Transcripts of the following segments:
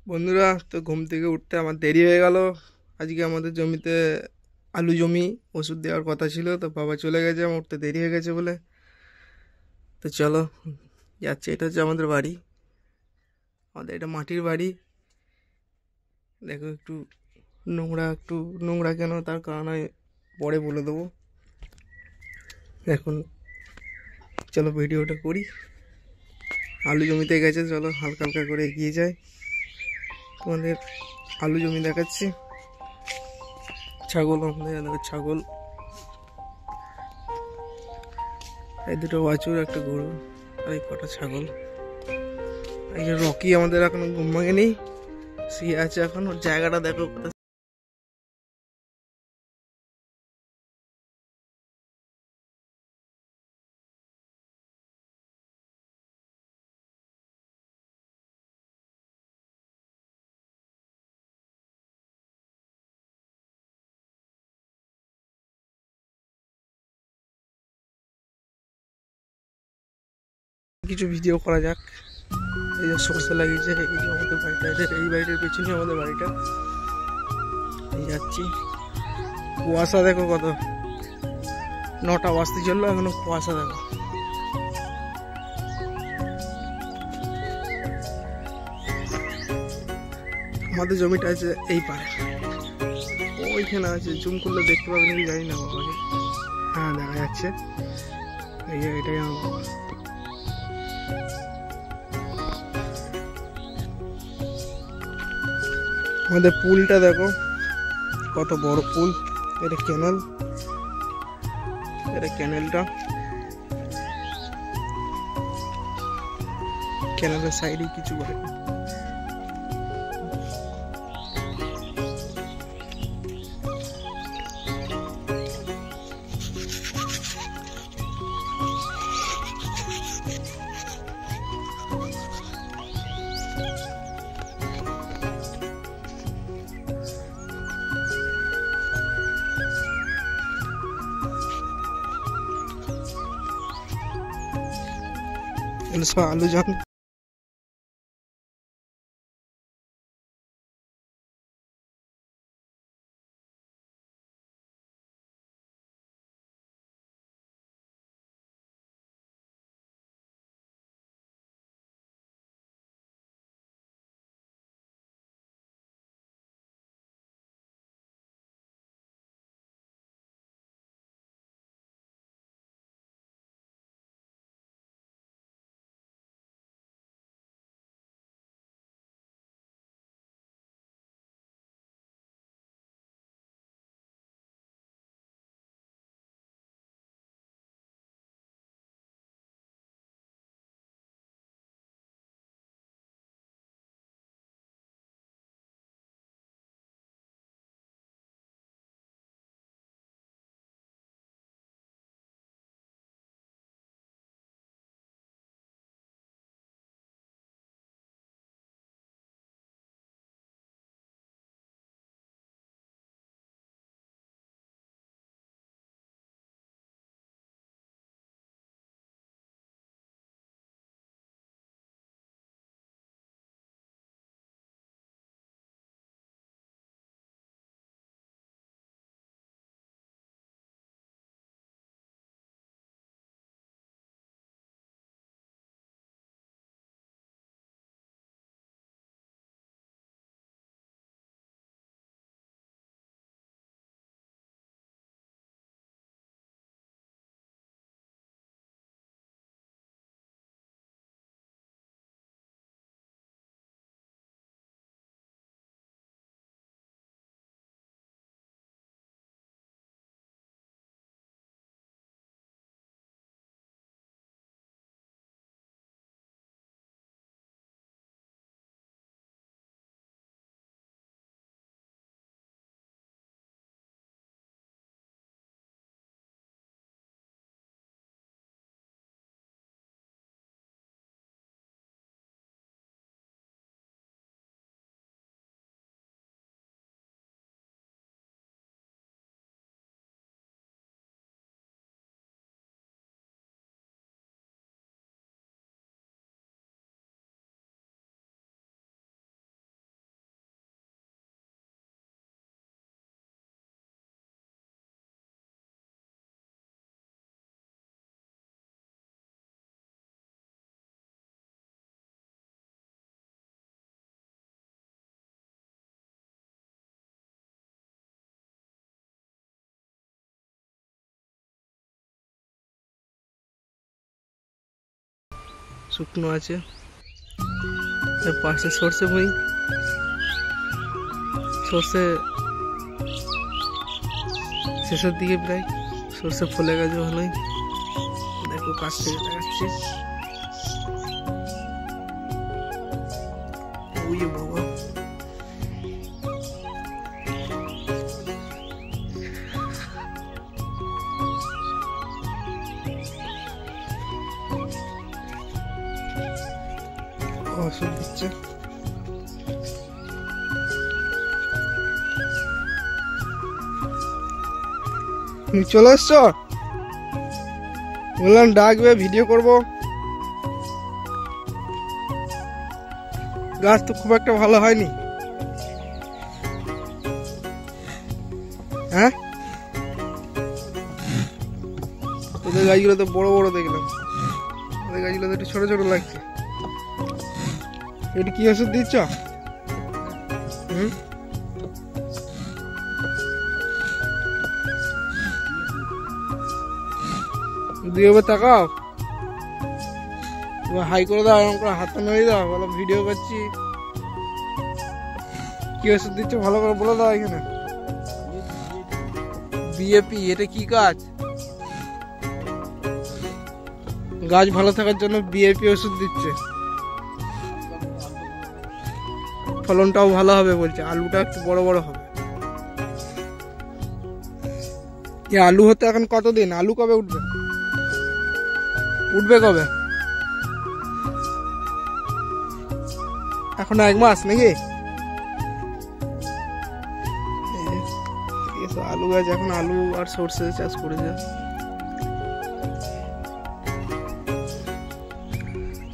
বন্ধুরা, তো ঘুম থেকে উঠতে আমার দেরি হয়ে গেল। আজকে আমাদের জমিতে আলু জমি, ওষুধ দেওয়ার কথা ছিল, তো বাবা চলে গেছে, আমার উঠতে দেরি হয়ে গেছে বলে। তো চলো যাচ্ছি। এটা হচ্ছে আমাদের বাড়ি। আমাদের এটা মাটির বাড়ি। দেখো একটু নোংরা, একটু নোংরা কেন তার কারণ আমি পরে বলে দেবো। এখন চলো ভিডিওটা করি। আলু জমিতে গেছে, চলো হালকা হালকা করে এগিয়ে যায়। তোমাদের আলু জমি দেখাচ্ছি। ছাগল, আমাদের দেখো ছাগল, এই দুটো বাছুর, একটা গরু, আর এই কটা ছাগল। এই যে রকি আমাদের এখনো ঘুম ভাঙেনি, শুয়ে আছে এখন। ওর জায়গাটা দেখো। কিছু ভিডিও করা যাক। এই যে সরষে লাগিয়েছে, এই যে আমাদের বাড়িটা, এই বাড়িটার পেছনে আমাদের বাড়িটা। এই যাচ্ছি, কুয়াশা দেখো কত, 9টা বাজতে চললো, এখনো কুয়াশা দেখো। আমাদের জমিটা আছে এই পারে, ওইখানে আছে, জুম করলে দেখতে পাবেন কি জানি না বাবাকে। হ্যাঁ দেখা যাচ্ছে, এই যে এটাই আমার। আমাদের পুলটা দেখো কত বড় পুল। এটা ক্যানেল, এটা ক্যানেলটা, ক্যানেলের সাইডে কিছু বাড়ি। সব আলু জম শুকনো আছে। এর পাশে সর্ষে ভুঁই, সর্ষে শেষের দিকে প্রায়, সর্ষে ফুলে গেছে ভালোই। দেখো কাছ থেকে দেখাচ্ছি। ওই বাবা, ওষুধ দিচ্ছে। তুমি চলে এসছো? বললাম ডাকবে, ভিডিও করব। গাছ তো খুব একটা ভালো হয়নি, হ্যাঁ? ওদের গাছগুলো তো বড় বড় দেখলাম, ওদের গাছগুলো তো একটু ছোট ছোট লাগছে। এটা কি ওষুধ দিচ্ছ? দিয়ে তাকাও, হাই করে দাও, এরকম করে হাতটা নড়িয়ে দাও, বলো ভিডিও করছি। কি ওষুধ দিচ্ছ ভালো করে বলে দাও এখানে। বিএপি, এটা কি গাছ? গাছ ভালো থাকার জন্য বিএপি ওষুধ দিচ্ছে। ফলনটাও ভালো হবে বলছে, আলুটা একটু বড় বড় হবে। আলু হতে এখন কতদিন? আলু কবে উঠবে? উঠবে কবে? এখন 1 মাস নাকি? আলু গাছ, এখন আলু আর সর্ষে চাষ করেছে।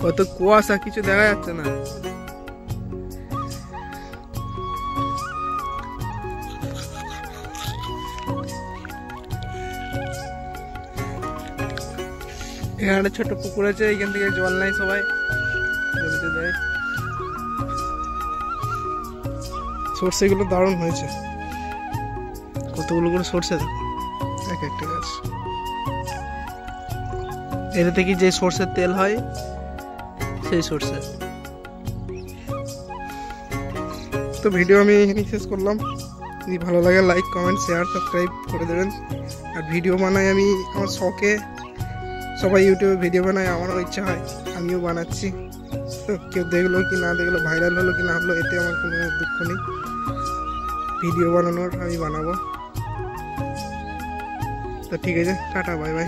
কত কুয়াশা, কিছু দেখা যাচ্ছে না। এখানে একটা ছোট পুকুর আছে, এখান থেকে জল নাই, সবাই জমিতে দেয়। সর্ষে গুলো দারুণ হয়েছে, কতগুলো করে সর্ষে দেখো, এক একটা গাছ। এটা থেকে যে সর্ষের তেল হয় সেই সর্ষে। তো ভিডিও আমি এখানেই শেষ করলাম। যদি ভালো লাগে লাইক, কমেন্ট, শেয়ার, সাবস্ক্রাইব করে দেবেন। আর ভিডিও বানাই আমি আমার শখে, সবাই ইউটিউবে ভিডিও বানায়, আমারও ইচ্ছা হয়, আমিও বানাচ্ছি। তো কেউ দেখলো কি না দেখলো, ভাইরাল হলো কি না হলো, এতে আমার কোনো দুঃখ নেই। ভিডিও বানানোর আমি বানাবো। তো ঠিক আছে, টাটা, বাই বাই।